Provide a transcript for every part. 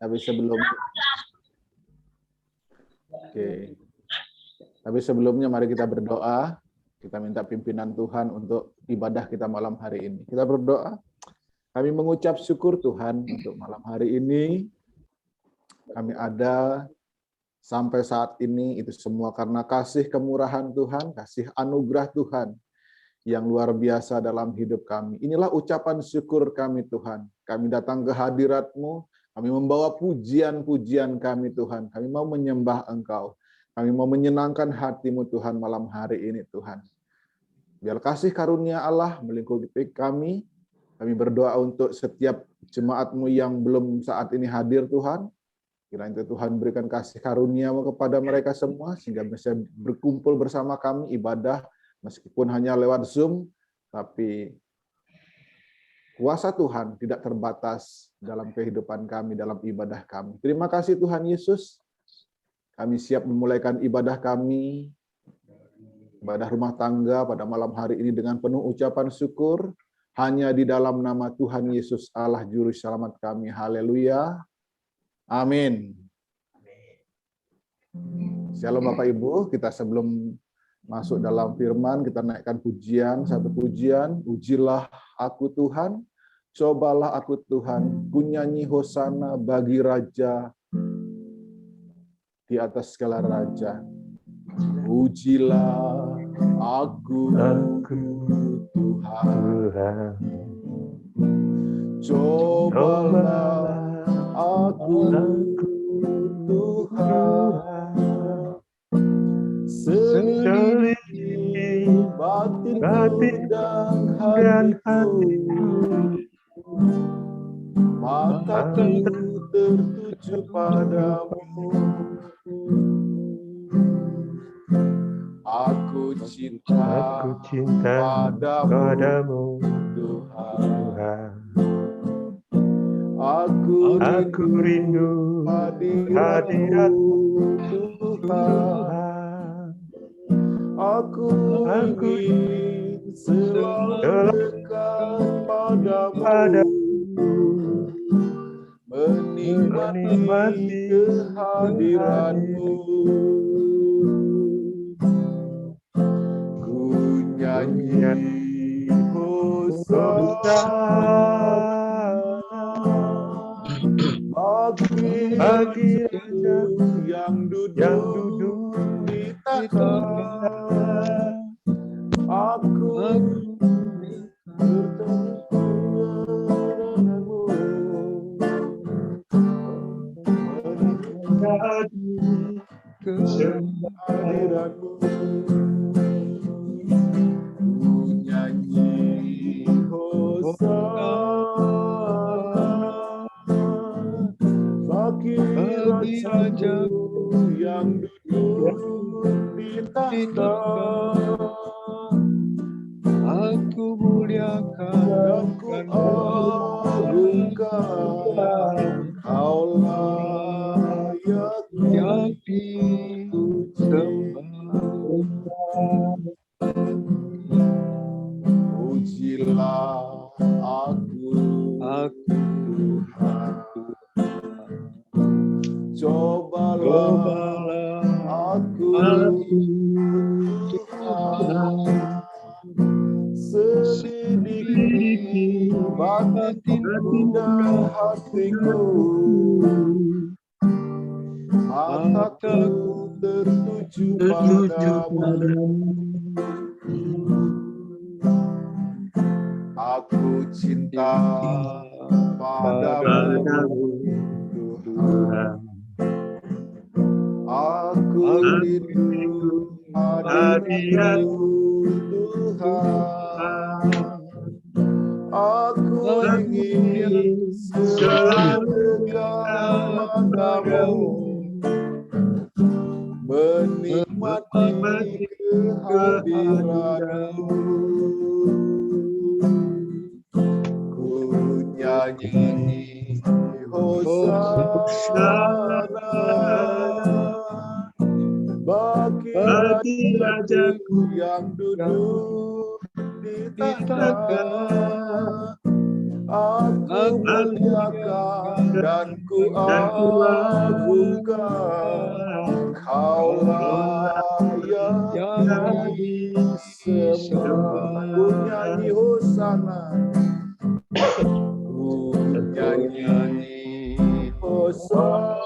Tapi sebelumnya mari kita berdoa. Kita minta pimpinan Tuhan untuk ibadah kita malam hari ini. Kita berdoa. Kami mengucap syukur Tuhan untuk malam hari ini. Kami ada sampai saat ini, itu semua karena kasih kemurahan Tuhan, kasih anugerah Tuhan yang luar biasa dalam hidup kami. Inilah ucapan syukur kami Tuhan. Kami datang ke hadirat-Mu, kami membawa pujian-pujian kami Tuhan. Kami mau menyembah Engkau. Kami mau menyenangkan hati-Mu Tuhan malam hari ini Tuhan. Biar kasih karunia Allah melingkupi kami. Kami berdoa untuk setiap jemaat-Mu yang belum saat ini hadir Tuhan. Kiranya Tuhan berikan kasih karunia-Mu kepada mereka semua, sehingga bisa berkumpul bersama kami ibadah, meskipun hanya lewat Zoom, tapi kuasa Tuhan tidak terbatas dalam kehidupan kami, dalam ibadah kami. Terima kasih Tuhan Yesus. Kami siap memulaikan ibadah kami, ibadah rumah tangga pada malam hari ini dengan penuh ucapan syukur, hanya di dalam nama Tuhan Yesus Allah Juru Selamat kami. Haleluya. Amin. Shalom Bapak Ibu, kita sebelum masuk dalam firman, kita naikkan pujian, satu pujian, ujilah aku Tuhan, cobalah aku Tuhan, ku nyanyi hosana bagi Raja di atas segala raja. Ujilah aku Tuhan, cobalah aku Tuhan, selidiki batinku dan hatiku, mataku tertuju padamu. Aku cinta padamu Tuhan. Aku rindu hadirat-Mu Tuhan. Aku ingin selalu dekat padamu, menikmati kehadiran-Mu. Nyanyi hosana bagi yang duduk di tahta. Aku bertemu menikmati kehadiran-Mu. Nyanyi hosana bagi Raja-Ku yang duduk di tahta. Aku muliakan dan ku agungkan, Kaulah yang disembah. Ujilah aku Tuhan, cobalah aku Tuhan, selidiki batinku dan hatiku, mataku tertuju padamu. Aku cinta padamu Tuhan. Aku rindu hadirat-Mu Tuhan. Aku ingin selalu dekat padamu, menikmati kehadiran-Mu. Nyanyi hosana bagi Raja-Ku yang duduk di tahta. Aku muliakan dan ku agungkan, Kaulah yang disembah. Ku nyanyi hosana, ku nyanyi hosana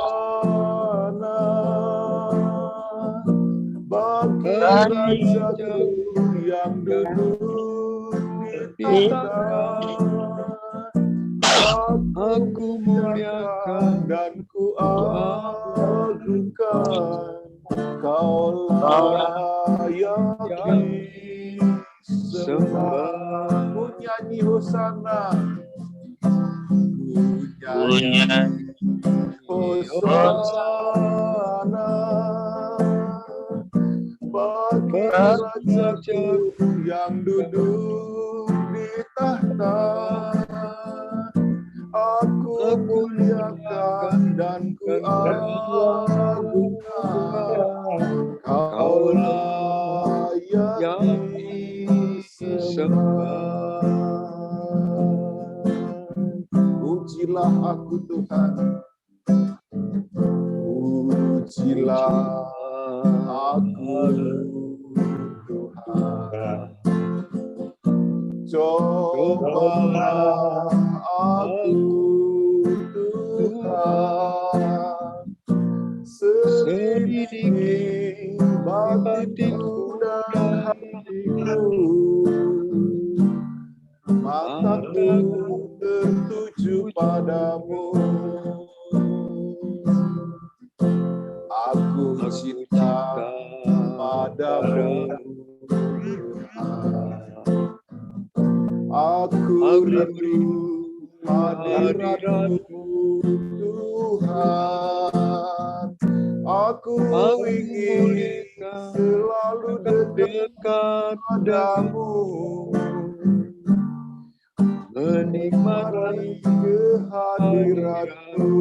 bagi Rajaku yang duduk di tahta. Aku muliakan dan ku agungkan, Kaulah yang disembah. Ku nyanyi hosana, ku nyanyi hosana bagi Rajaku yang duduk di tahta. Aku muliakan dan ku agungkan, Kaulah yang disembah. Pujilah aku Tuhan, pujilah aku Tuhan. Cobalah aku Tuhan, selidiki batinku dan hatiku. Mataku tertuju padamu, aku cinta padamu. Aku rindu hadirat-Mu Tuhan. Aku ingin selalu dekat padamu, menikmati kehadirat-Mu.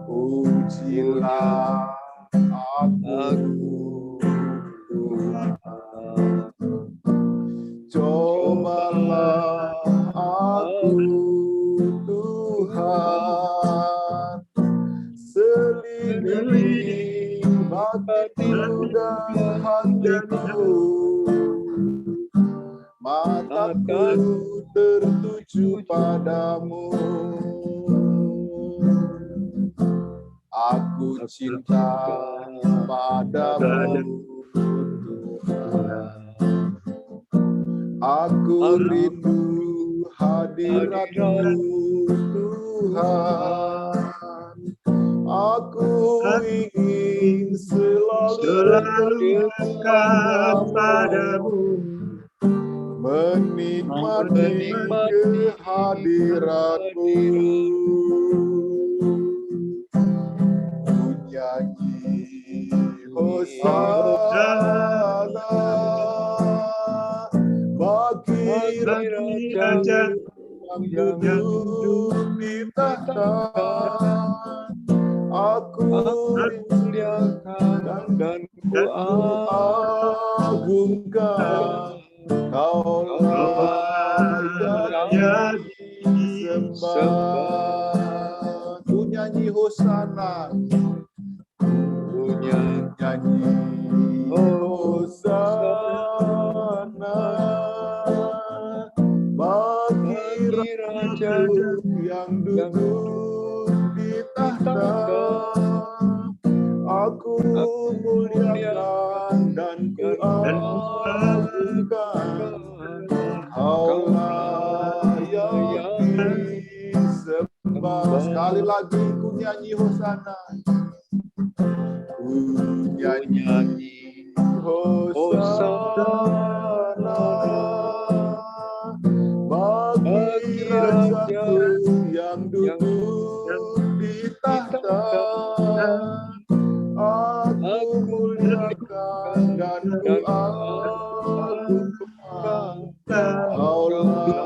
Pujilah aku Tuhan. Cobalah aku Tuhan, selidiki batinku dan hatiku. Mataku tertuju padamu, aku cinta padamu Tuhan. Aku rindu hadirat-Mu Tuhan. Aku ingin selalu dekat padamu, menikmati kehadirat-Mu. Ku nyanyi hosana bagi Raja yang duduk di tahta. Aku muliakan dan ku agungkan, Kaulah yang disembah. Ku nyanyi hosana, ku nyanyi hosana bagi Raja yang duduk di tahta. Aku muliakan dan ku agungkan, Kaulah yang disembah. Sekali lagi ku nyanyi hosana, ku nyanyi hosana bagi Rajaku yang duduk di tahta. Aku muliakan dan ku agungkan, Kaulah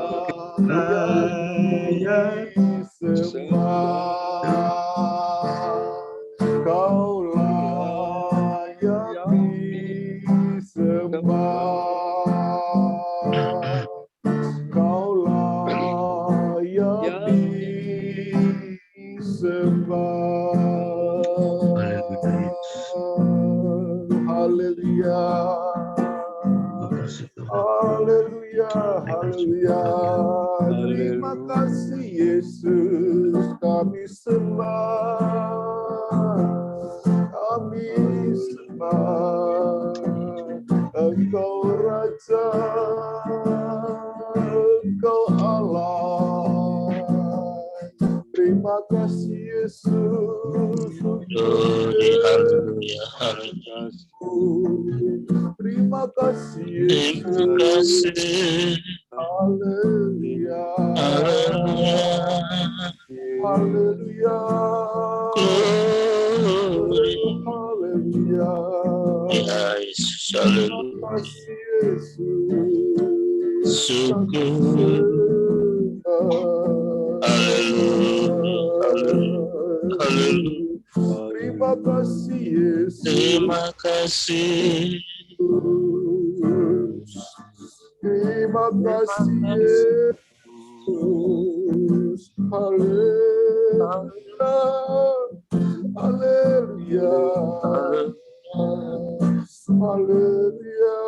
yang disembah. Kaulah yang disembah. sembah. Haleluya. Haleluya, haleluya. Terima kasih Yesus, kami sembah. Kami sembah. Engkau Raja, Engkau Allah. Terima kasih Yesus. Haleluya, haleluya. Terima kasih Terima Yesus. kasih. Haleluya. Haleluya. Haleluya. Glory. Haleluya. Ya Yesus, Terima haleluya. kasih Yesus. Syukur. Haleluya, haleluya, haleluya. Terima kasih Yesus. Terima kasih. Terima kasih Yesus. Haleluya. Haleluya. Haleluya.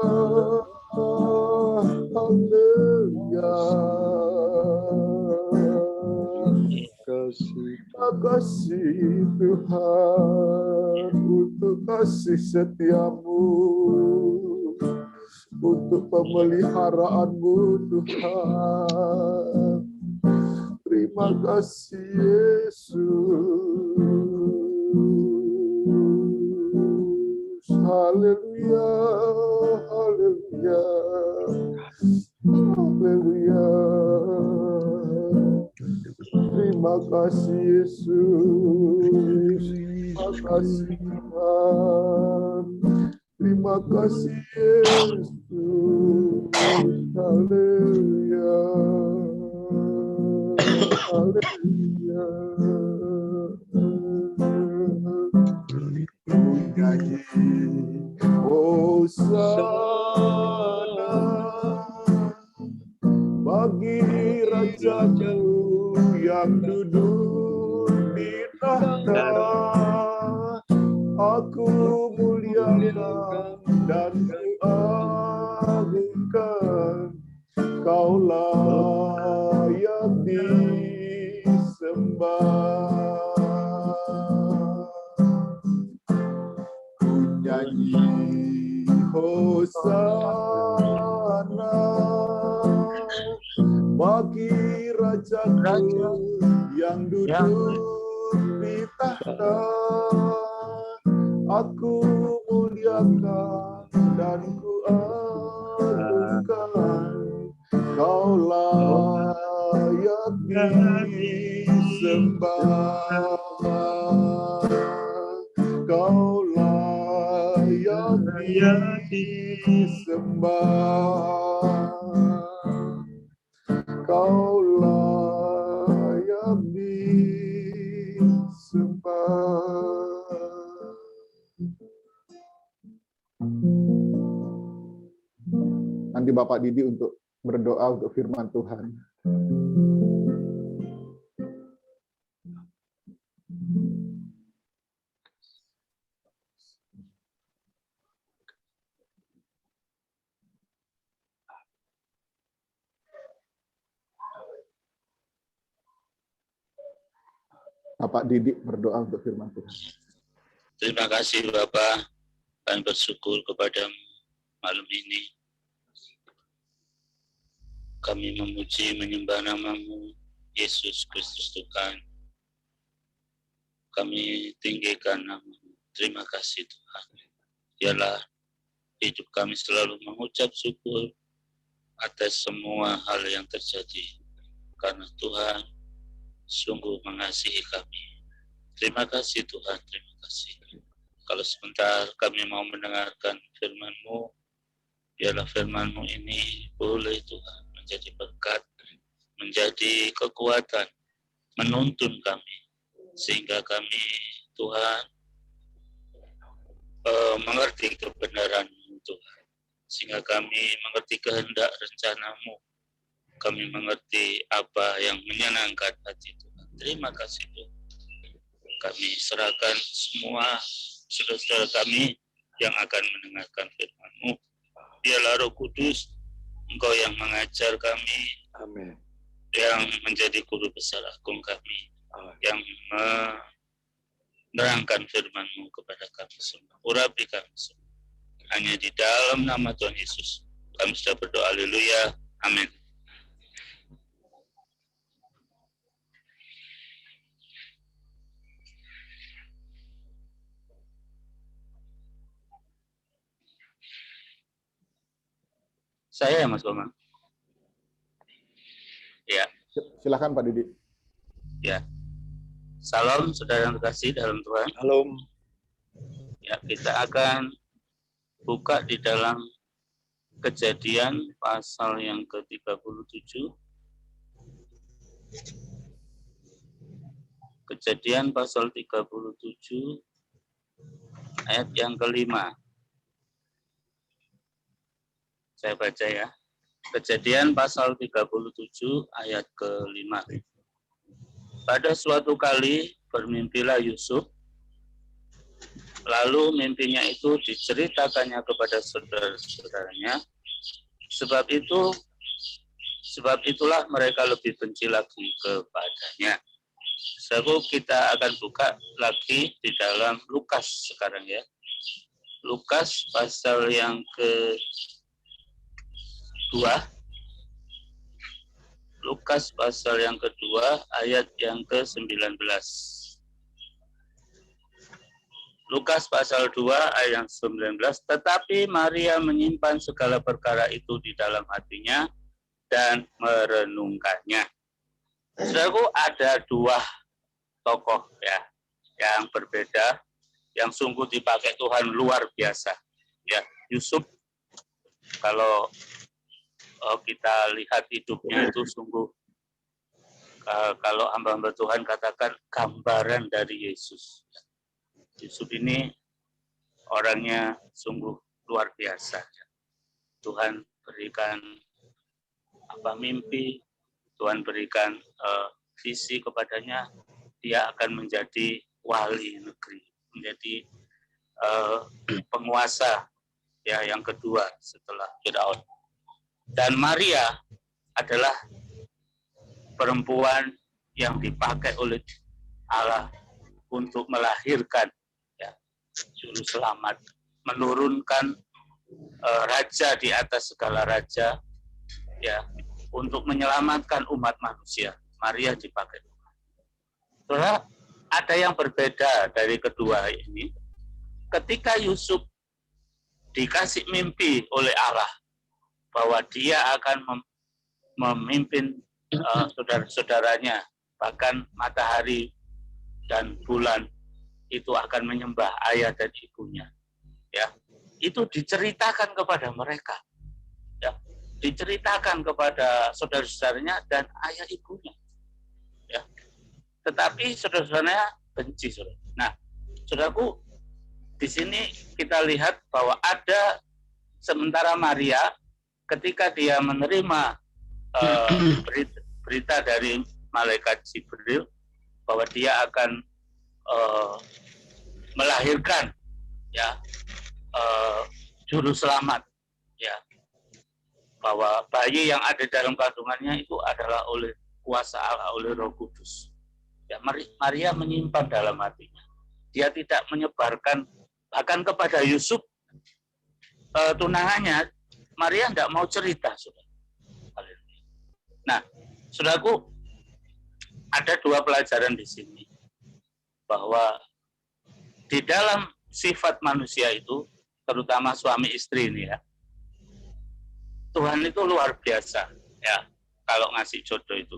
Haleluya. Terima kasih Tuhan untuk kasih setiamu, untuk pemeliharaanmu Tuhan. Terima kasih Yesus. Haleluya, haleluya, haleluya. Terima kasih Yesus. Terima kasih Tuhan. Terima kasih Yesus. Haleluya. Haleluya. Nyanyi Hosana bagi Rajaku yang duduk di tahta. Aku muliakan dan kuagungkan, Kau layak disembah. Ku nyanyi Hosana bagi Rajaku yang duduk di tahta. Aku muliakan dan kuagungkan, Kau layak disembah. Kau layak disembah. Kau layak disembah. Nanti Bapak Didi untuk berdoa untuk firman Tuhan. Bapak Didi berdoa untuk firman Tuhan. Terima kasih Bapak, kami bersyukur kepadamu malam ini. Kami memuji menyembah nama-Mu, Yesus Kristus Tuhan. Kami tinggikan nama-Mu. Terima kasih Tuhan. Biarlah hidup kami selalu mengucap syukur atas semua hal yang terjadi. Karena Tuhan sungguh mengasihi kami. Terima kasih Tuhan, terima kasih. Kalau sebentar kami mau mendengarkan firman-Mu, biarlah firman-Mu ini boleh Tuhan menjadi berkat, menjadi kekuatan, menuntun kami, sehingga kami Tuhan mengerti kebenaran-Mu Tuhan, sehingga kami mengerti kehendak rencana-Mu, kami mengerti apa yang menyenangkan hati Tuhan. Terima kasih Tuhan. Kami serahkan semua saudara-saudara kami yang akan mendengarkan firman-Mu. Biarlah Roh Kudus, Engkau yang mengajar kami, Amin. yang menjadi guru besar agung kami, yang menerangkan firman-Mu kepada kami semua. Urapi kami semua. Hanya di dalam nama Tuhan Yesus kami sudah berdoa. Haleluya. Amin. Saya Mas Bambang. Ya. Silakan Pak Didi. Ya. Salam saudara yang terkasih dalam Tuhan. Salam. Ya, kita akan buka di dalam Kejadian pasal yang ke-37. Kejadian pasal 37 ayat yang ke-5. Saya baca ya. Kejadian pasal 37 ayat ke-5. Pada suatu kali bermimpilah Yusuf, lalu mimpinya itu diceritakannya kepada saudara-saudaranya. Sebab itulah mereka lebih benci lagi kepadanya. Saudaraku, kita akan buka lagi di dalam Lukas sekarang ya. Lukas pasal yang kedua. Lukas pasal yang kedua ayat yang ke-19. Lukas pasal 2 ayat yang 19, tetapi Maria menyimpan segala perkara itu di dalam hatinya dan merenungkannya. Saudaraku, ada dua tokoh ya yang berbeda, yang sungguh dipakai Tuhan luar biasa. Ya, Yusuf, kalau kita lihat hidupnya itu sungguh, kalau hamba-hamba Tuhan katakan gambaran dari Yesus. Yusuf ini orangnya sungguh luar biasa. Tuhan berikan mimpi, Tuhan berikan visi kepadanya, dia akan menjadi wali negeri, menjadi penguasa ya yang kedua setelah Firaun. Dan Maria adalah perempuan yang dipakai oleh Allah untuk melahirkan juru selamat, menurunkan raja di atas segala raja, ya, untuk menyelamatkan umat manusia. Maria dipakai. Saudara, ada yang berbeda dari kedua ini. Ketika Yusuf dikasih mimpi oleh Allah bahwa dia akan memimpin saudara-saudaranya, bahkan matahari dan bulan itu akan menyembah ayah dan ibunya. Ya, itu diceritakan kepada mereka. Ya, diceritakan kepada saudara-saudaranya dan ayah ibunya. Ya. Tetapi saudara-saudaranya benci, saudara. Nah, saudaraku, di sini kita lihat bahwa ada sementara Maria ketika dia menerima berita dari malaikat Jibril bahwa dia akan melahirkan ya juru selamat, ya, bahwa bayi yang ada dalam kandungannya itu adalah oleh kuasa Allah, oleh Roh Kudus. Ya, Maria menyimpan dalam hatinya. Dia tidak menyebarkan, bahkan kepada Yusuf tunangannya, Maria tidak mau cerita, saudara. Nah, saudaraku, ada dua pelajaran di sini. Bahwa di dalam sifat manusia itu, terutama suami istri ini ya, Tuhan itu luar biasa ya kalau ngasih jodoh itu.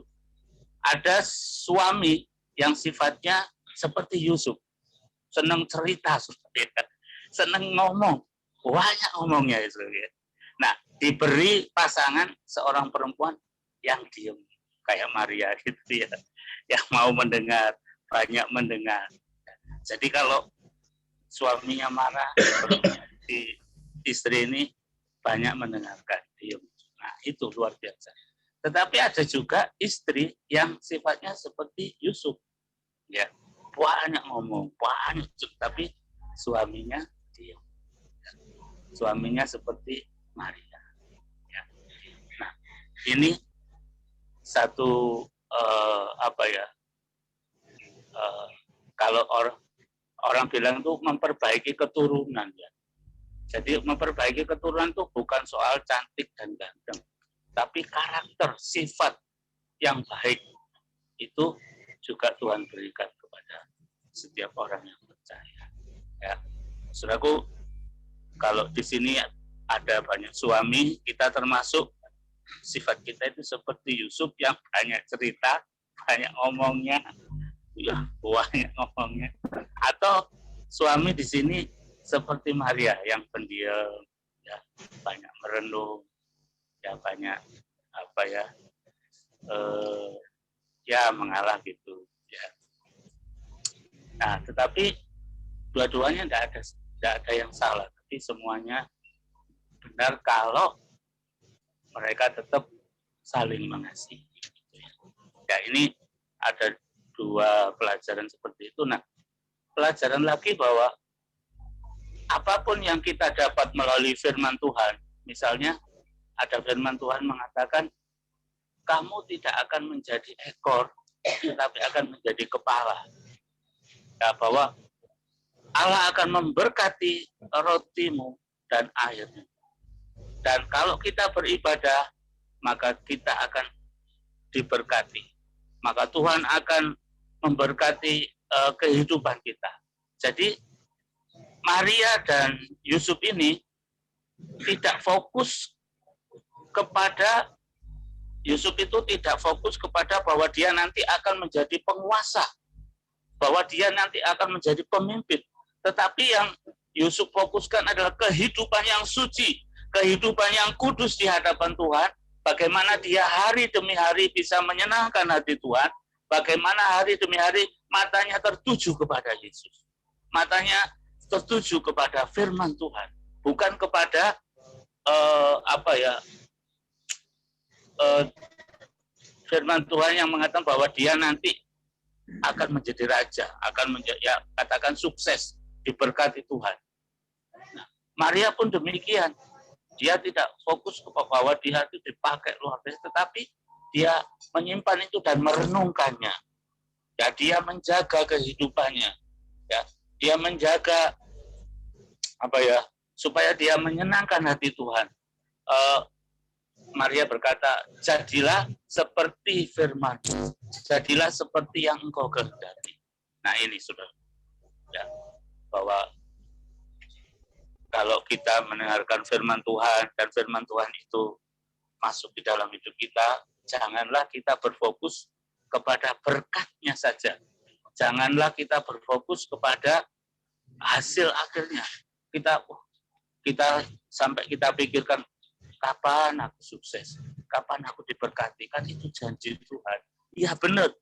Ada suami yang sifatnya seperti Yusuf, senang cerita, senang ngomong, banyak ngomongnya itu. Nah, diberi pasangan seorang perempuan yang diam kayak Maria gitu ya, yang mau mendengar, banyak mendengar. Jadi kalau suaminya marah, si istri ini banyak mendengarkan, diam. Nah, itu luar biasa. Tetapi ada juga istri yang sifatnya seperti Yusuf, ya, banyak ngomong, banyak, tapi suaminya diam. Suaminya seperti Maria. Ya. Nah, ini satu kalau orang bilang tuh memperbaiki keturunan ya. Jadi memperbaiki keturunan itu bukan soal cantik dan ganteng, tapi karakter, sifat yang baik itu juga Tuhan berikan kepada setiap orang yang percaya. Ya, saudaraku, kalau di sini ada banyak suami, kita termasuk sifat kita itu seperti Yusuf yang banyak cerita, banyak ngomongnya, ya banyak ngomongnya. Atau suami di sini seperti Maria yang pendiam, ya banyak merenung, ya banyak ya mengalah gitu. Ya. Nah, tetapi dua-duanya tidak ada yang salah, tapi semuanya benar kalau mereka tetap saling mengasihi. Ya, ini ada dua pelajaran seperti itu. Nah, pelajaran lagi bahwa apapun yang kita dapat melalui firman Tuhan, misalnya ada firman Tuhan mengatakan, kamu tidak akan menjadi ekor, tetapi akan menjadi kepala. Ya, bahwa Allah akan memberkati rotimu dan airmu. Dan kalau kita beribadah, maka kita akan diberkati. Maka Tuhan akan memberkati kehidupan kita. Jadi Maria dan Yusuf ini tidak fokus kepada Yusuf itu tidak fokus kepada bahwa dia nanti akan menjadi penguasa, bahwa dia nanti akan menjadi pemimpin. Tetapi yang Yusuf fokuskan adalah kehidupan yang suci, kehidupan yang kudus di hadapan Tuhan, bagaimana dia hari demi hari bisa menyenangkan hati Tuhan, bagaimana hari demi hari matanya tertuju kepada Yesus. Matanya tertuju kepada firman Tuhan, bukan kepada firman Tuhan yang mengatakan bahwa dia nanti akan menjadi raja, akan menjadi, ya, katakan sukses, diberkati Tuhan. Nah, Maria pun demikian. Dia tidak fokus bahwa dia itu dipakai luar biasa, tetapi dia menyimpan itu dan merenungkannya. Ya, dia menjaga kehidupannya. Ya, dia menjaga supaya dia menyenangkan hati Tuhan. Maria berkata, jadilah seperti firman, jadilah seperti yang engkau kehendaki. Nah ini sudah, ya, bahwa kalau kita mendengarkan firman Tuhan dan firman Tuhan itu masuk di dalam hidup kita, janganlah kita berfokus kepada berkatnya saja. Janganlah kita berfokus kepada hasil akhirnya. Kita sampai kita pikirkan, kapan aku sukses, kapan aku diberkati, kan itu janji Tuhan. Iya benar.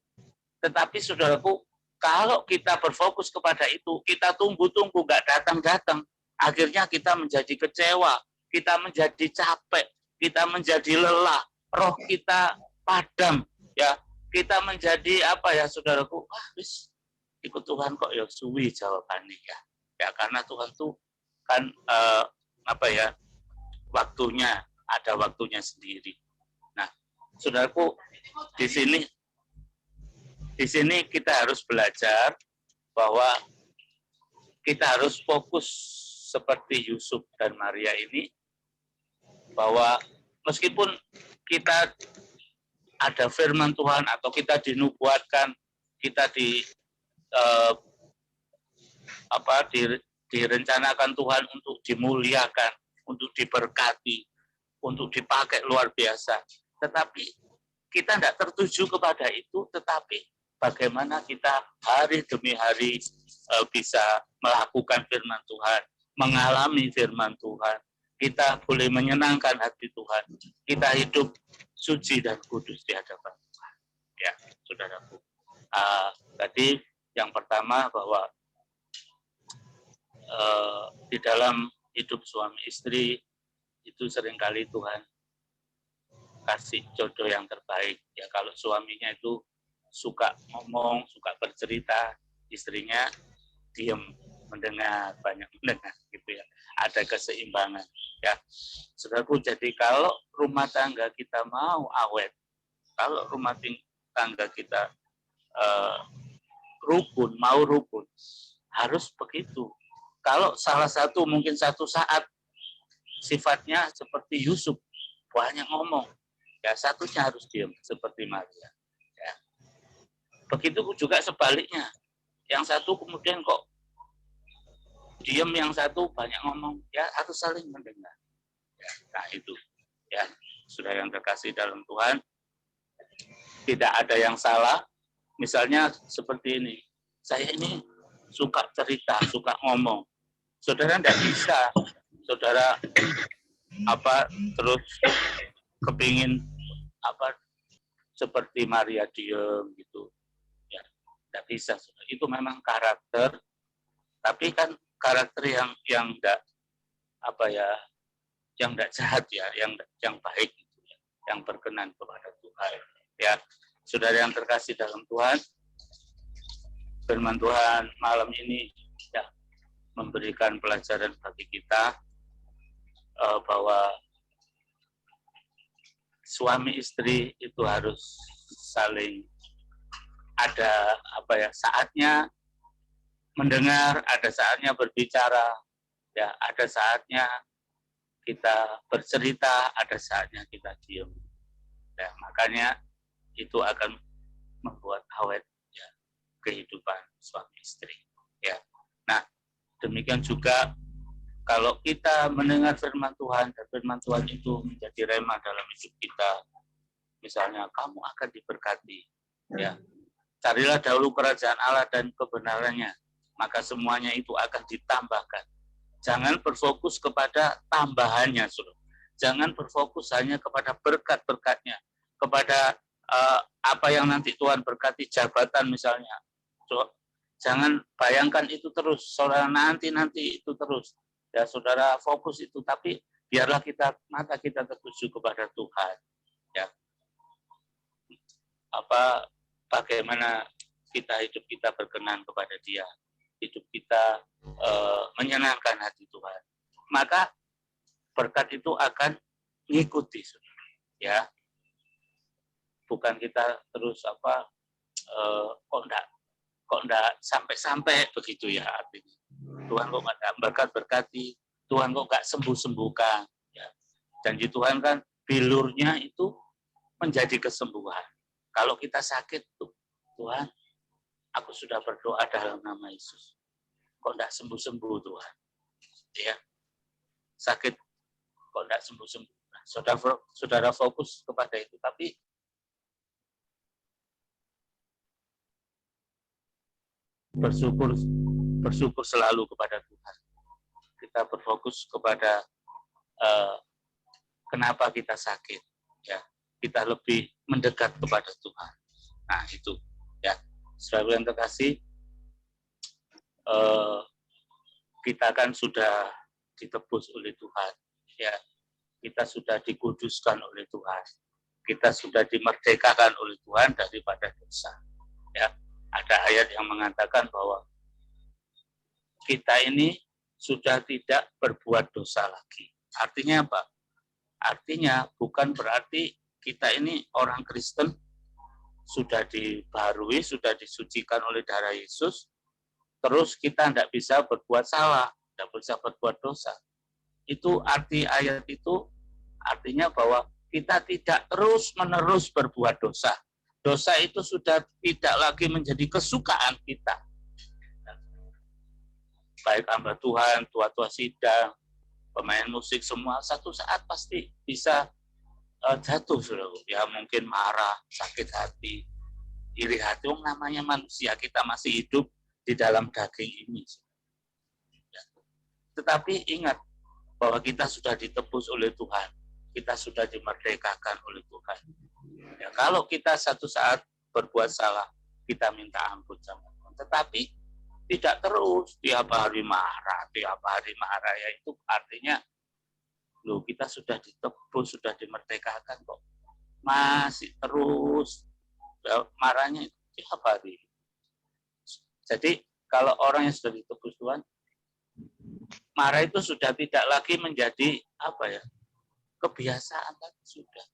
Tetapi saudaraku, kalau kita berfokus kepada itu, kita tunggu-tunggu nggak datang-datang, akhirnya kita menjadi kecewa, kita menjadi capek, kita menjadi lelah, roh kita padam, ya, kita menjadi saudaraku, wis ikut Tuhan kok ya suwi jawabannya ya karena Tuhan tuh kan waktunya, ada waktunya sendiri. Nah, saudaraku, di sini kita harus belajar bahwa kita harus fokus seperti Yusuf dan Maria ini, bahwa meskipun kita ada firman Tuhan atau kita dinubuatkan, kita direncanakan Tuhan untuk dimuliakan, untuk diberkati, untuk dipakai luar biasa. Tetapi kita tidak tertuju kepada itu, tetapi bagaimana kita hari demi hari bisa melakukan firman Tuhan, mengalami firman Tuhan. Kita boleh menyenangkan hati Tuhan. Kita hidup suci dan kudus di hadapan Tuhan. Ya, saudaraku. Tadi yang pertama bahwa di dalam hidup suami istri itu seringkali Tuhan kasih jodoh yang terbaik. Ya, kalau suaminya itu suka ngomong, suka bercerita, istrinya diam, mendengar, banyak mendengar gitu ya. Ada keseimbangan ya. Saudaraku, jadi kalau rumah tangga kita mau awet, kalau rumah tangga kita rukun, mau rukun, harus begitu. Kalau salah satu mungkin satu saat sifatnya seperti Yusuf, banyak ngomong, ya satunya harus diam seperti Maria. Ya. Begitu juga sebaliknya, yang satu kemudian kok diam, yang satu banyak ngomong, ya harus saling mendengar. Ya, nah itu, ya sudah yang terkasih dalam Tuhan, tidak ada yang salah. Misalnya seperti ini, saya ini suka cerita, suka ngomong. Saudara tidak bisa, saudara terus kepingin seperti Maria diem gitu, ya tidak bisa. Itu memang karakter, tapi kan karakter yang tidak yang tidak jahat ya, yang baik gitu ya, yang berkenan kepada Tuhan. Ya, saudara yang terkasih dalam Tuhan, firman Tuhan malam ini ya memberikan pelajaran bagi kita bahwa suami istri itu harus saling ada saatnya mendengar, ada saatnya berbicara, ya ada saatnya kita bercerita, ada saatnya kita diam. Ya, makanya itu akan membuat awet ya kehidupan suami istri. Ya. Nah, demikian juga kalau kita mendengar firman Tuhan, dan firman Tuhan itu menjadi rema dalam hidup kita, misalnya kamu akan diberkati, ya carilah dahulu kerajaan Allah dan kebenarannya, maka semuanya itu akan ditambahkan. Jangan berfokus kepada tambahannya, saudara. Jangan berfokus hanya kepada berkat-berkatnya, kepada apa yang nanti Tuhan berkati, jabatan misalnya. Jangan bayangkan itu terus, saudara, nanti itu terus. Ya, saudara fokus itu, tapi biarlah mata kita tertuju kepada Tuhan. Ya, bagaimana hidup kita berkenan kepada Dia, hidup kita menyenangkan hati Tuhan, maka berkat itu akan mengikuti, saudara. Ya, bukan kita terus kok enggak sampai-sampai begitu ya, artinya Tuhan kok enggak berkati, Tuhan kok enggak sembuh-sembuhkan, ya. Janji Tuhan kan bilurnya itu menjadi kesembuhan. Kalau kita sakit tuh, Tuhan, aku sudah berdoa dalam nama Yesus, kok enggak sembuh-sembuh Tuhan, ya. Sakit kok enggak sembuh-sembuh. Nah, saudara fokus kepada itu, tapi bersyukur selalu kepada Tuhan. Kita berfokus kepada kenapa kita sakit, ya kita lebih mendekat kepada Tuhan. Nah itu, ya saudara yang terkasih, kita kan sudah ditebus oleh Tuhan, ya kita sudah dikuduskan oleh Tuhan, kita sudah dimerdekakan oleh Tuhan daripada dosa. Ya, ada ayat yang mengatakan bahwa kita ini sudah tidak berbuat dosa lagi. Artinya apa? Artinya bukan berarti kita ini orang Kristen sudah dibaharui, sudah disucikan oleh darah Yesus, terus kita tidak bisa berbuat salah, tidak bisa berbuat dosa. Itu arti ayat itu, artinya bahwa kita tidak terus-menerus berbuat dosa. Dosa itu sudah tidak lagi menjadi kesukaan kita. Baik hamba Tuhan, tua-tua sidang, pemain musik, semua satu saat pasti bisa jatuh, ya mungkin marah, sakit hati, iri hati. Namanya manusia, kita masih hidup di dalam daging ini. Ya. Tetapi ingat bahwa kita sudah ditebus oleh Tuhan, kita sudah dimerdekakan oleh Tuhan. Ya, kalau kita satu saat berbuat salah, kita minta ampun sama Tuhan. Tetapi tidak terus tiap hari marah, ya itu artinya loh, kita sudah ditebus, sudah dimerdekakan kok masih terus marahnya tiap hari. Jadi kalau orang yang sudah ditebus Tuhan, marah itu sudah tidak lagi menjadi apa ya, kebiasaan lagi sudah.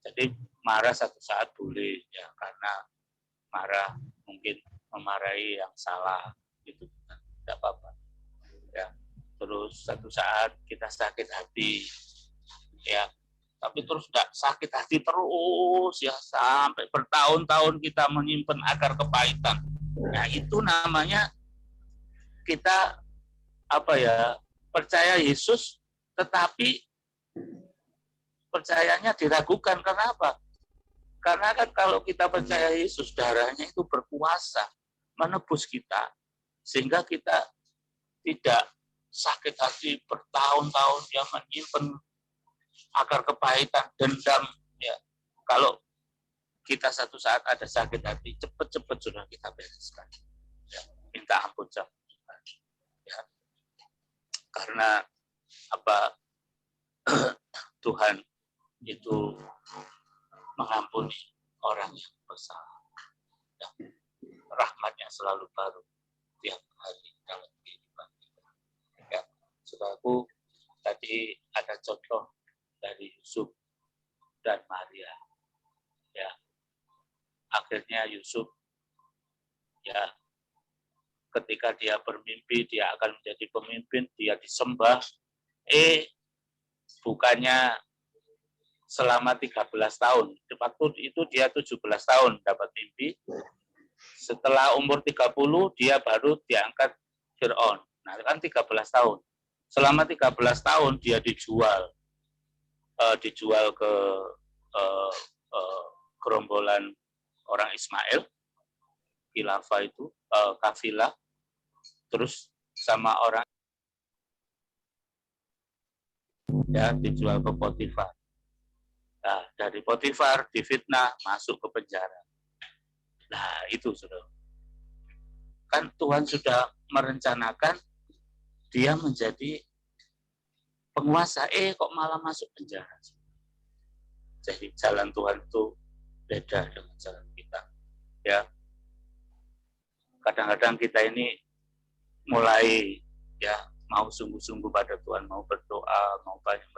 Jadi marah satu saat boleh ya, karena marah mungkin memarahi yang salah gitu, tidak apa-apa ya. Terus satu saat kita sakit hati ya, tapi terus tidak sakit hati terus ya, sampai bertahun-tahun kita menyimpan akar kepahitan. Nah itu namanya kita apa ya, percaya Yesus tetapi percayanya diragukan. Kenapa? Karena kan kalau kita percaya Yesus, darahnya itu berkuasa menebus kita, sehingga kita tidak sakit hati bertahun-tahun yang menyimpan akar kepahitan, dendam ya. Kalau kita satu saat ada sakit hati, cepat-cepat sudah kita bereskan ya, minta ampun sama Tuhan ya. Karena apa, Tuhan itu mengampuni orang yang bersalah ya. Rahmatnya selalu baru tiap hari dalam kehidupan kita ya. Saudaraku, tadi ada contoh dari Yusuf dan Maria ya. Akhirnya Yusuf ya, ketika dia bermimpi dia akan menjadi pemimpin, dia disembah, bukannya selama 13 tahun. Waktu itu dia 17 tahun dapat mimpi. Setelah umur 30 dia baru diangkat Fir'aun. Nah, kan 13 tahun. Selama 13 tahun dia dijual ke gerombolan orang Ismail, khilafah itu, kafilah, terus sama orang ya, dijual ke Potifar. Nah, dari Potifar difitnah, masuk ke penjara. Nah, itu saudara. Kan Tuhan sudah merencanakan dia menjadi penguasa, kok malah masuk penjara. Jadi jalan Tuhan itu beda dengan jalan kita. Ya, kadang-kadang kita ini mulai ya mau sungguh-sungguh pada Tuhan, mau berdoa, mau banyak,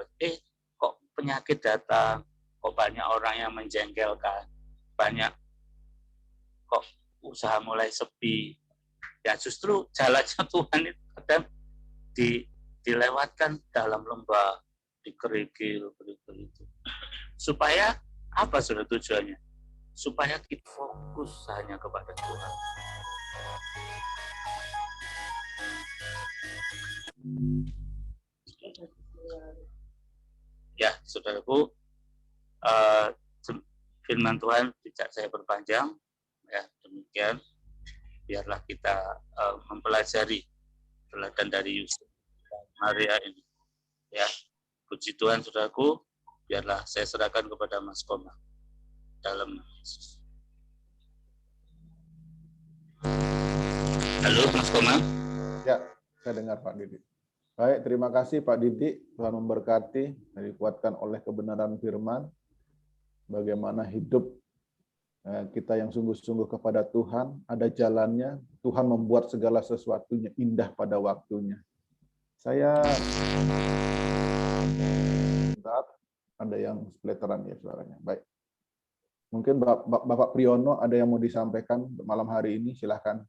kok penyakit datang, kok banyak orang yang menjengkelkan, banyak kok usaha mulai sepi. Ya justru jalannya Tuhan itu kadang dilewatkan dalam lembah, di kerikil itu. Supaya apa sudah tujuannya? Supaya kita fokus hanya kepada Tuhan. Ya, saudaraku, firman Tuhan tidak saya perpanjang. Ya, demikian. Biarlah kita mempelajari teladan dari Yusuf dan Maria ini. Ya, puji Tuhan, saudaraku. Biarlah saya serahkan kepada Mas Koma dalam nama Yesus. Halo, Mas Koma. Ya, saya dengar Pak Didi. Baik, terima kasih Pak Didi. Tuhan memberkati, dikuatkan oleh kebenaran firman. Bagaimana hidup kita yang sungguh-sungguh kepada Tuhan, ada jalannya. Tuhan membuat segala sesuatunya indah pada waktunya. Saya ada yang spletteran ya suaranya. Baik. Mungkin Bapak Priyono ada yang mau disampaikan malam hari ini, silahkan.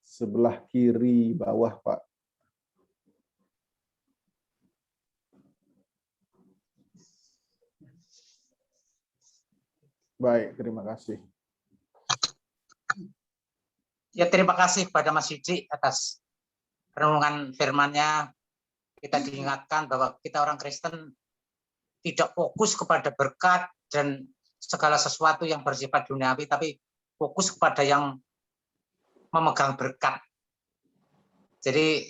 Sebelah kiri bawah, Pak. Baik, terima kasih. Ya, terima kasih kepada Mas Yudi atas renungan firman-Nya. Kita diingatkan bahwa kita orang Kristen tidak fokus kepada berkat dan segala sesuatu yang bersifat duniawi, tapi fokus kepada yang memegang berkat. Jadi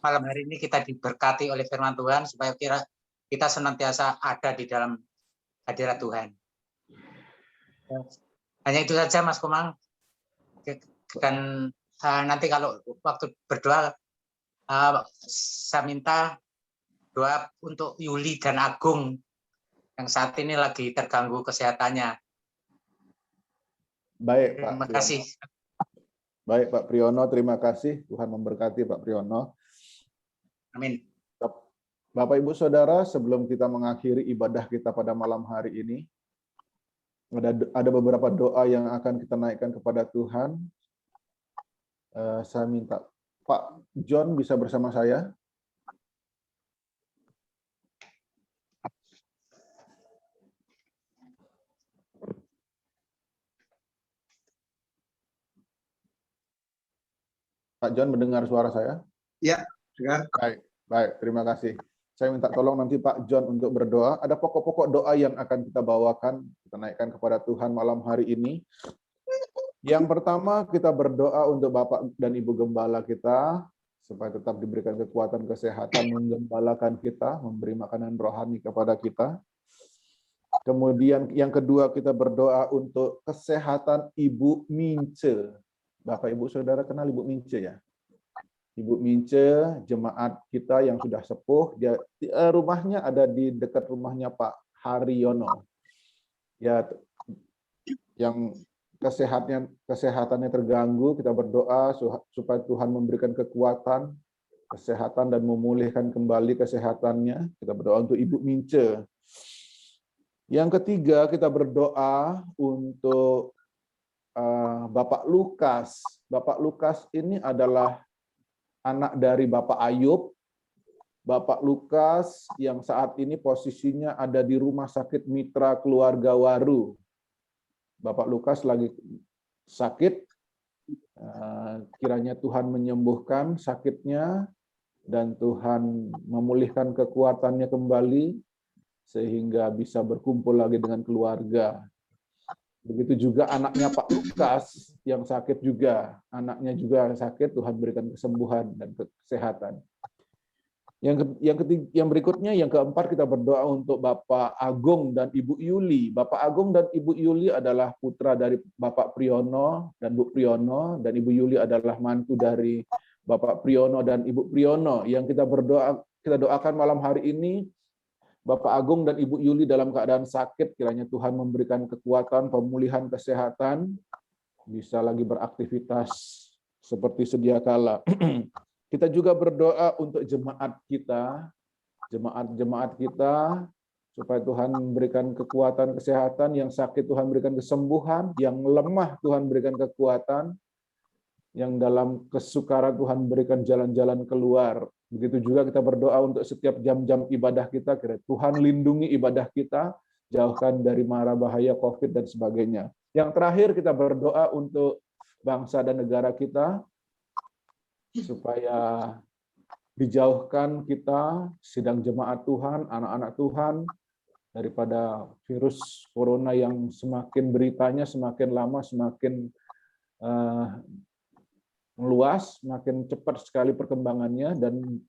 malam hari ini kita diberkati oleh firman Tuhan supaya kita senantiasa ada di dalam hadirat Tuhan. Hanya itu saja, Mas Komang. Dan nanti kalau waktu berdoa, saya minta doa untuk Yuli dan Agung yang saat ini lagi terganggu kesehatannya. Baik, Pak Terima Priyono. kasih. Baik, Pak Priyono, terima kasih. Tuhan memberkati Pak Priyono. Amin. Bapak, Ibu, Saudara, sebelum kita mengakhiri ibadah kita pada malam hari ini, ada beberapa doa yang akan kita naikkan kepada Tuhan. Saya minta Pak John bisa bersama saya. Pak John mendengar suara saya? Ya, dengar. Baik, terima kasih. Saya minta tolong nanti Pak John untuk berdoa. Ada pokok-pokok doa yang akan kita bawakan, kita naikkan kepada Tuhan malam hari ini. Yang pertama, kita berdoa untuk Bapak dan Ibu Gembala kita, supaya tetap diberikan kekuatan kesehatan, menggembalakan kita, memberi makanan rohani kepada kita. Kemudian yang kedua, kita berdoa untuk kesehatan Ibu Mince. Bapak, Ibu, Saudara kenal Ibu Mince ya? Ibu Mince, jemaat kita yang sudah sepuh, dia rumahnya ada di dekat rumahnya Pak Haryono. Ya, yang kesehatannya terganggu, kita berdoa supaya Tuhan memberikan kekuatan, kesehatan dan memulihkan kembali kesehatannya. Kita berdoa untuk Ibu Mince. Yang ketiga, kita berdoa untuk Bapak Lukas. Bapak Lukas ini adalah anak dari Bapak Ayub. Bapak Lukas yang saat ini posisinya ada di Rumah Sakit Mitra Keluarga Waru. Bapak Lukas lagi sakit, kiranya Tuhan menyembuhkan sakitnya dan Tuhan memulihkan kekuatannya kembali sehingga bisa berkumpul lagi dengan keluarga. Begitu juga anaknya Pak Lukas yang sakit juga. Anaknya juga sakit, Tuhan berikan kesembuhan dan kesehatan. Yang berikutnya, yang keempat, kita berdoa untuk Bapak Agung dan Ibu Yuli. Bapak Agung dan Ibu Yuli adalah putra dari Bapak Priyono dan Bu Priyono, dan Ibu Yuli adalah mantu dari Bapak Priyono dan Ibu Priyono. Yang kita doakan malam hari ini, Bapak Agung dan Ibu Yuli dalam keadaan sakit, kiranya Tuhan memberikan kekuatan, pemulihan kesehatan, bisa lagi beraktivitas seperti sedia kala. Kita juga berdoa untuk jemaat kita, supaya Tuhan memberikan kekuatan kesehatan, yang sakit Tuhan berikan kesembuhan, yang lemah Tuhan berikan kekuatan, yang dalam kesukaran Tuhan berikan jalan-jalan keluar. Begitu juga kita berdoa untuk setiap jam-jam ibadah kita, kira Tuhan lindungi ibadah kita, jauhkan dari mara bahaya COVID dan sebagainya. Yang terakhir, kita berdoa untuk bangsa dan negara kita, supaya dijauhkan kita, sidang jemaat Tuhan, anak-anak Tuhan, daripada virus corona yang semakin beritanya semakin lama semakin meluas, makin cepat sekali perkembangannya, dan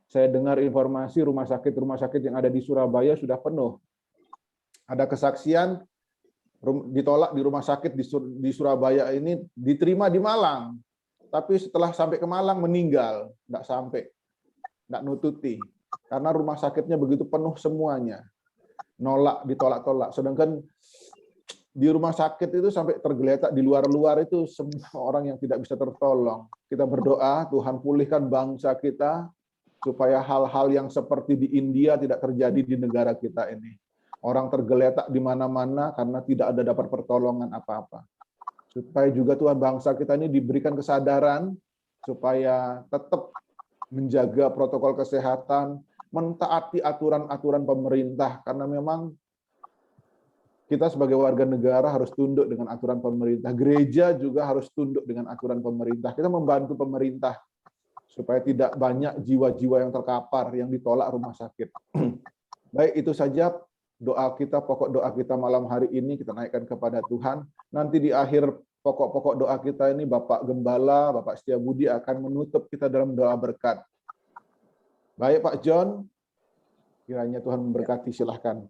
saya dengar informasi rumah sakit yang ada di Surabaya sudah penuh. Ada kesaksian ditolak di rumah sakit di Surabaya ini, diterima di Malang, tapi setelah sampai ke Malang meninggal, nggak nututi, karena rumah sakitnya begitu penuh semuanya, ditolak-tolak. Sedangkan di rumah sakit itu sampai tergeletak, di luar itu semua orang yang tidak bisa tertolong. Kita berdoa, Tuhan pulihkan bangsa kita, supaya hal-hal yang seperti di India tidak terjadi di negara kita ini. Orang tergeletak di mana-mana karena tidak ada dapat pertolongan apa-apa. Supaya juga Tuhan bangsa kita ini diberikan kesadaran, supaya tetap menjaga protokol kesehatan, mentaati aturan-aturan pemerintah, karena memang kita sebagai warga negara harus tunduk dengan aturan pemerintah. Gereja juga harus tunduk dengan aturan pemerintah. Kita membantu pemerintah supaya tidak banyak jiwa-jiwa yang terkapar, yang ditolak rumah sakit. Baik, itu saja doa kita, pokok doa kita malam hari ini kita naikkan kepada Tuhan. Nanti di akhir pokok-pokok doa kita ini, Bapak Gembala, Bapak Setiabudi akan menutup kita dalam doa berkat. Baik, Pak John, kiranya Tuhan memberkati, silahkan.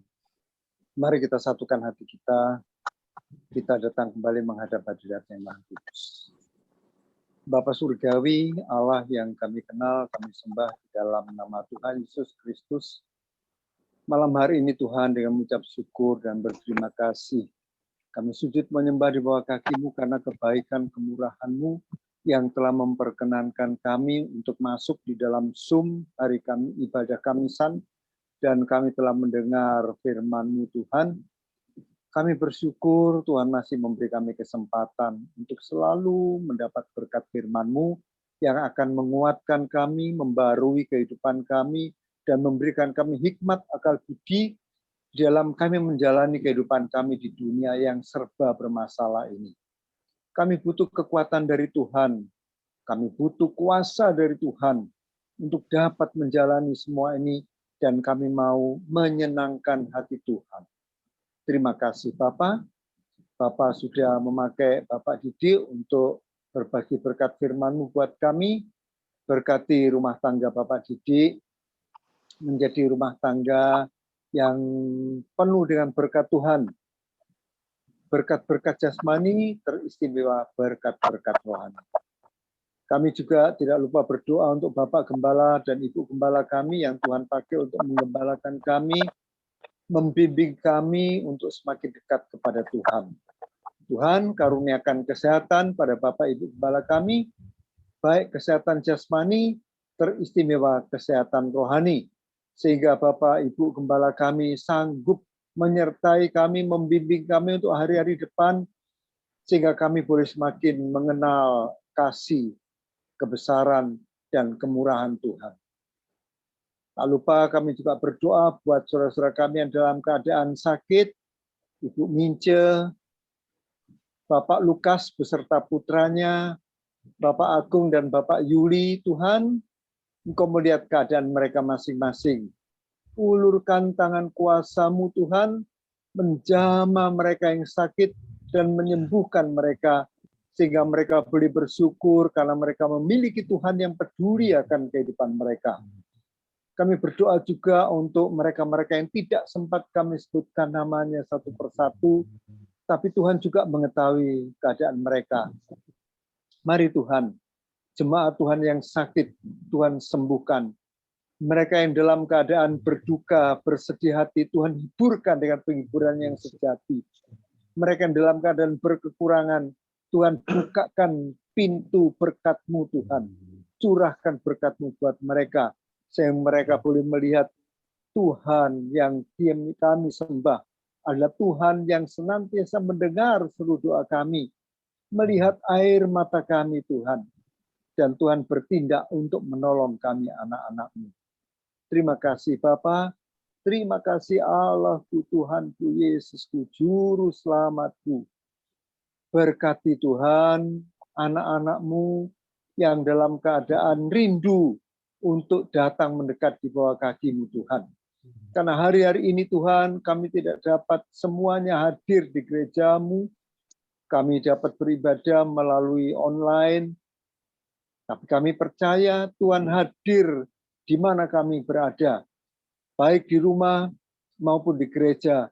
Mari kita satukan hati kita datang kembali menghadap hadirat yang Maha Kudus. Bapa Surgawi, Allah yang kami kenal, kami sembah di dalam nama Tuhan Yesus Kristus. Malam hari ini Tuhan dengan mengucap syukur dan berterima kasih. Kami sujud menyembah di bawah kaki-Mu karena kebaikan kemurahan-Mu yang telah memperkenankan kami untuk masuk di dalam Zoom hari kami ibadah Kamisan, dan kami telah mendengar firman-Mu Tuhan. Kami bersyukur Tuhan masih memberi kami kesempatan untuk selalu mendapat berkat firman-Mu yang akan menguatkan kami, membarui kehidupan kami, dan memberikan kami hikmat akal budi dalam kami menjalani kehidupan kami di dunia yang serba bermasalah ini. Kami butuh kekuatan dari Tuhan, kami butuh kuasa dari Tuhan untuk dapat menjalani semua ini, dan kami mau menyenangkan hati Tuhan. Terima kasih Bapak. Bapak sudah memakai Bapak Didi untuk berbagi berkat firman-Mu buat kami. Berkati rumah tangga Bapak Didi menjadi rumah tangga yang penuh dengan berkat Tuhan. Berkat-berkat jasmani, teristimewa berkat-berkat rohani. Kami juga tidak lupa berdoa untuk Bapak Gembala dan Ibu Gembala kami yang Tuhan pakai untuk menggembalakan kami, membimbing kami untuk semakin dekat kepada Tuhan. Tuhan karuniakan kesehatan pada Bapak Ibu Gembala kami, baik kesehatan jasmani, teristimewa kesehatan rohani, sehingga Bapak Ibu Gembala kami sanggup menyertai kami, membimbing kami untuk hari-hari depan, sehingga kami boleh semakin mengenal kasih, kebesaran, dan kemurahan Tuhan. Tak lupa kami juga berdoa buat saudara-saudara kami yang dalam keadaan sakit, Ibu Mince, Bapak Lukas beserta putranya, Bapak Agung dan Bapak Yuli. Tuhan, Engkau melihat keadaan mereka masing-masing. Ulurkan tangan kuasa-Mu Tuhan, menjamah mereka yang sakit dan menyembuhkan mereka, sehingga mereka boleh bersyukur karena mereka memiliki Tuhan yang peduli akan kehidupan mereka. Kami berdoa juga untuk mereka-mereka yang tidak sempat kami sebutkan namanya satu persatu, tapi Tuhan juga mengetahui keadaan mereka. Mari Tuhan, jemaat Tuhan yang sakit, Tuhan sembuhkan. Mereka yang dalam keadaan berduka, bersedih hati, Tuhan hiburkan dengan penghiburan yang sejati. Mereka yang dalam keadaan berkekurangan, Tuhan bukakan pintu berkat-Mu Tuhan. Curahkan berkat-Mu buat mereka, sehingga mereka boleh melihat Tuhan yang kami sembah adalah Tuhan yang senantiasa mendengar seluruh doa kami, melihat air mata kami Tuhan, dan Tuhan bertindak untuk menolong kami anak-anak-Mu. Terima kasih Bapa, terima kasih Allahku, Tuhanku, Yesusku, Juru Selamatku. Berkati Tuhan anak-anak-Mu yang dalam keadaan rindu untuk datang mendekat di bawah kaki-Mu Tuhan. Karena hari-hari ini Tuhan kami tidak dapat semuanya hadir di gereja-Mu. Kami dapat beribadah melalui online. Tapi kami percaya Tuhan hadir di mana kami berada. Baik di rumah maupun di gereja.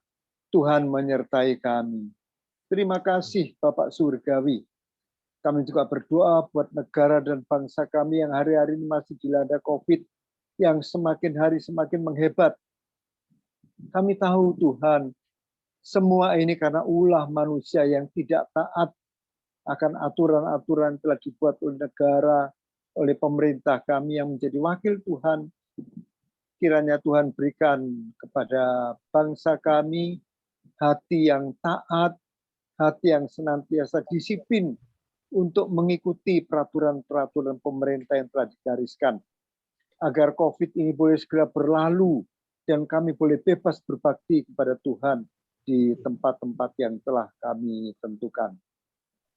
Tuhan menyertai kami. Terima kasih Bapak Surgawi. Kami juga berdoa buat negara dan bangsa kami yang hari-hari ini masih dilanda COVID, yang semakin hari semakin menghebat. Kami tahu Tuhan, semua ini karena ulah manusia yang tidak taat akan aturan-aturan yang telah dibuat oleh negara, oleh pemerintah kami yang menjadi wakil Tuhan. Kiranya Tuhan berikan kepada bangsa kami hati yang taat, hati yang senantiasa disiplin, untuk mengikuti peraturan-peraturan pemerintah yang telah digariskan. Agar COVID ini boleh segera berlalu dan kami boleh bebas berbakti kepada Tuhan di tempat-tempat yang telah kami tentukan.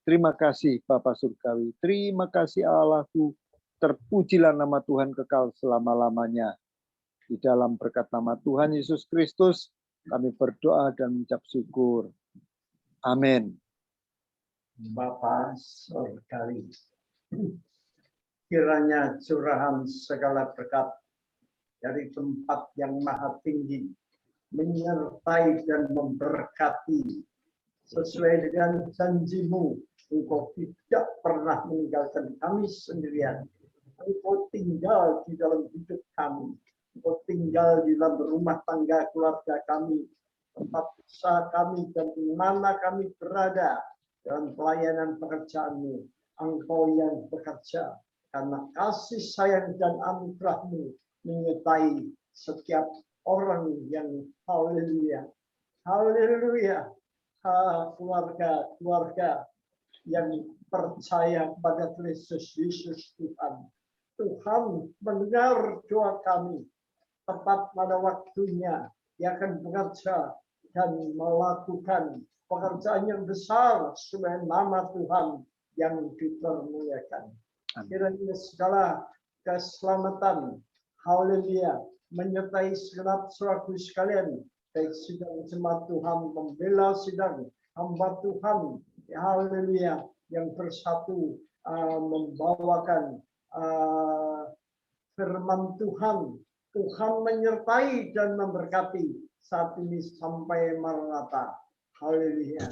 Terima kasih Bapa Surgawi, terima kasih Allahku, terpujilah nama Tuhan kekal selama-lamanya. Di dalam berkat nama Tuhan Yesus Kristus, kami berdoa dan mengucap syukur. Amin. Bapa Surgawi, kiranya curahan segala berkat dari tempat yang maha tinggi menyertai dan memberkati sesuai dengan janji-Mu Engkau tidak pernah meninggalkan kami sendirian. Engkau tinggal di dalam hidup kami. Engkau tinggal di dalam rumah tangga keluarga kami, tempat usaha kami, dan di mana kami berada dalam pelayanan pekerjaan-Mu. Engkau yang bekerja, karena kasih sayang dan anugerah-Mu menyertai setiap orang yang haleluya. Haleluya. Keluarga yang percaya pada Kristus Yesus Tuhan. Tuhan mendengar doa kami. Tepat pada waktunya, Dia akan bekerja dan melakukan pekerjaan yang besar supaya nama Tuhan yang dipermuliakan. Kiranya segala keselamatan, haleluya, menyertai segenap saudaraku sekalian, baik sidang jemaat Tuhan, pembela sidang, hamba Tuhan, haleluya, yang bersatu membawakan firman Tuhan. Tuhan menyertai dan memberkati saat ini sampai Maranatha. Haleluya.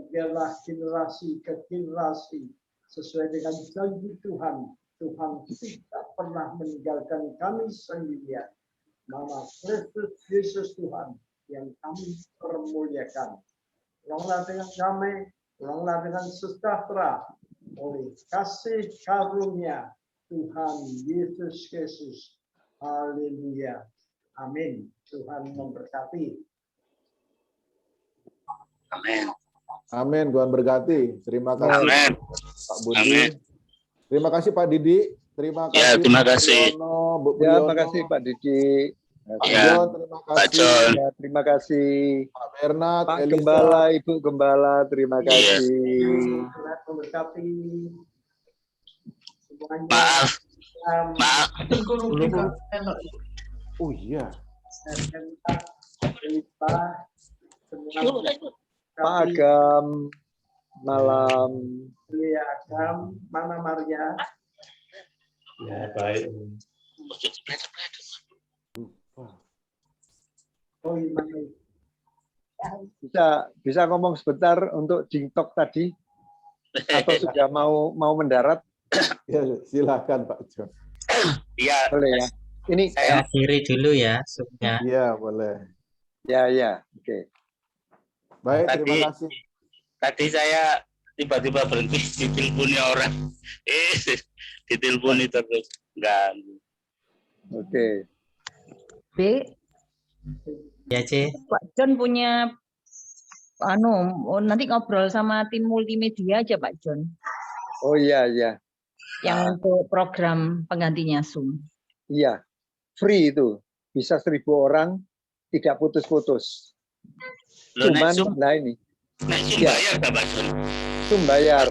Biarlah generasi ke generasi sesuai dengan janji Tuhan. Tuhan tidak pernah meninggalkan kami sendirian. Nama Kristus Yesus Tuhan yang kami permuliakan. Pulanglah dengan damai, pulanglah dengan sejahtera oleh kasih karunia Tuhan Yesus Kristus. Haleluya. Amin. Tuhan memberkati. Amin. Amin. Tuhan berkati. Terima kasih Amin. Pak Budi. Amin. Terima kasih Pak Didi. Terima kasih. Ya, terima kasih. Priyono, Bu Ya, Priyono, terima kasih Pak Didi. Pak Ya, John, terima Pak kasih. John. Ya, terima kasih. Pak Bernard, Pak Elisa. Gembala, Ibu Gembala, terima Iya. kasih. Tuhan memberkati semuanya. Maaf. Maaf. Oh iya. Pak Agam, malam. Lia Agam, mana Maria? Ya, baik. Oh iya. Bisa ngomong sebentar untuk Jingtok tadi atau sudah mau mendarat? Ya, silakan Pak John. Iya, Boleh ya. Ini saya Akhiri dulu ya, subnya. Iya, boleh. ya, oke. Baik, terima Tadi- kasih. tadi saya tiba-tiba berhenti diteleponi orang. Diteleponi terus. Ganggu. Oke. B, Ya, C. Pak John punya nanti ngobrol sama tim multimedia aja Pak John Oh iya. yang untuk program penggantinya Zoom. Iya. Free itu. Bisa 1.000 orang, tidak putus-putus. Lo naik Cuman, Zoom, nah ini, Zoom Ya. bayar nggak, Pak John? Zoom bayar.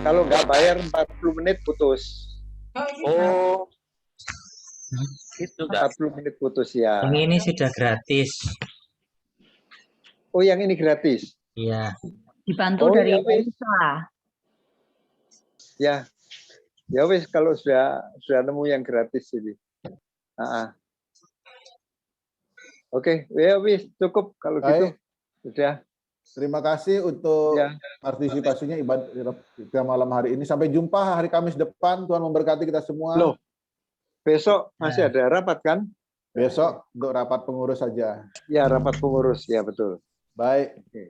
Kalau nggak bayar 40 menit putus. Oh, itu nggak. 40 menit putus ya. Yang ini sudah gratis. Oh, yang ini gratis. Iya. Dibantu Oh, dari iya, wis. Elisa. Ya wis, kalau sudah nemu yang gratis ini. Oke, ya wis, cukup kalau gitu. Baik. Sudah. Terima kasih untuk Ya. partisipasinya ibadah malam hari ini. Sampai jumpa hari Kamis depan. Tuhan memberkati kita semua. Loh. Besok masih ada rapat kan? Besok untuk rapat pengurus saja. Ya, rapat pengurus. Ya, betul. Baik. Ya,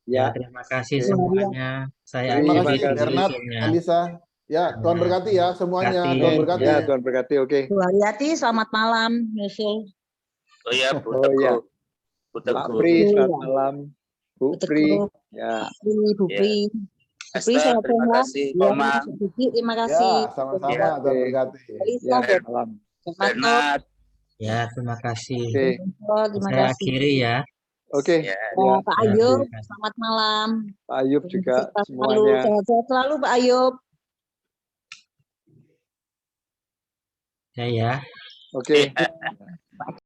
Ya, terima kasih Oke. semuanya. Saya Terima akhiri kasih dulu Bernard, Zoom-nya. Elisa. Ya, Tuhan berkati ya semuanya. Berkati. Tuhan berkati. ya Tuhan berkati. Oke. Bu Haryati, selamat malam. Nyusul. Oh iya, Bu Oh, iya. Teguh. Bu Pak Teguh. Pri, Iya. selamat malam. Bu Pri. Teguh, Ya, Pak Pri, Bu Ya. Pri. Bu Pri, Esther, sehat terima ya. kasih. Ya, Koma, Pak Diki, terima Ya, kasih. sama-sama. Ya. Tuhan berkati. Elisa, ya, Bu malam. Marco, Bernard. Ya, terima kasih. Oke. terima Saya kasih. akhiri ya. Oke. Ya. Ya, Pak Ya, Ayub, terima kasih. selamat malam. Pak Ayub juga Sehat selalu, semuanya. sehat selalu Pak Ayub. Ya. Oke. Ya.